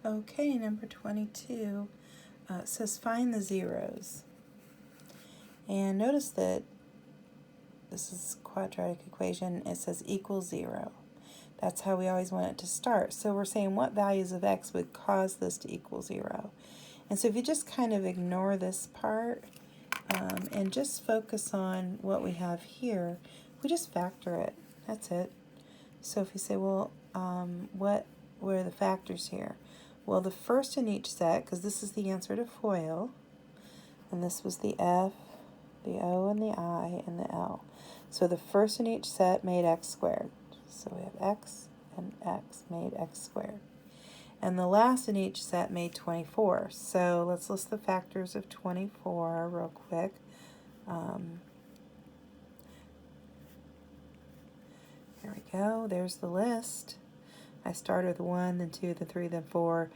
Okay, number 22 says find the zeros. And notice that this is quadratic equation. It says equals 0. That's how we always want it to start. So we're saying what values of x would cause this to equal 0. And so if you just kind of ignore this part and just focus on what we have here, we just factor it. That's it. So if you say, well, what were the factors here? Well, the first in each set, because this is the answer to FOIL, and this was the F, the O, and the I, and the L. So the first in each set made x squared. So we have x and x made x squared. And the last in each set made 24. So let's list the factors of 24 real quick. Here we go. There's the list. I start with 1, then 2, then 3, then 4.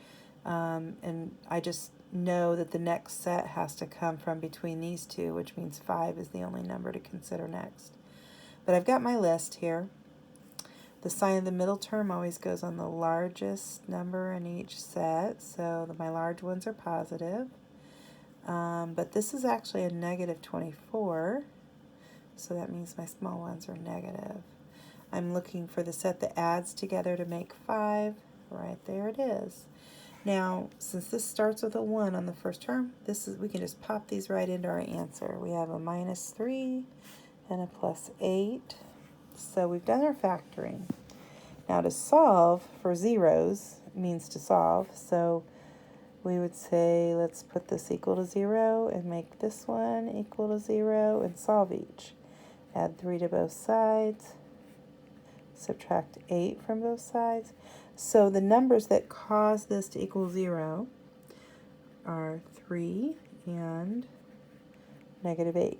And I just know that the next set has to come from between these two, which means 5 is the only number to consider next. But I've got my list here. The sign of the middle term always goes on the largest number in each set, so my large ones are positive. But this is actually a negative 24, so that means my small ones are negative. I'm looking for the set that adds together to make 5. Right there it is. Now, since this starts with a 1 on the first term, we can just pop these right into our answer. We have a -3 and a +8. So we've done our factoring. Now to solve for zeros means to solve. So we would say, let's put this equal to 0 and make this one equal to 0 and solve each. Add 3 to both sides. Subtract 8 from both sides. So the numbers that cause this to equal 0 are 3 and -8.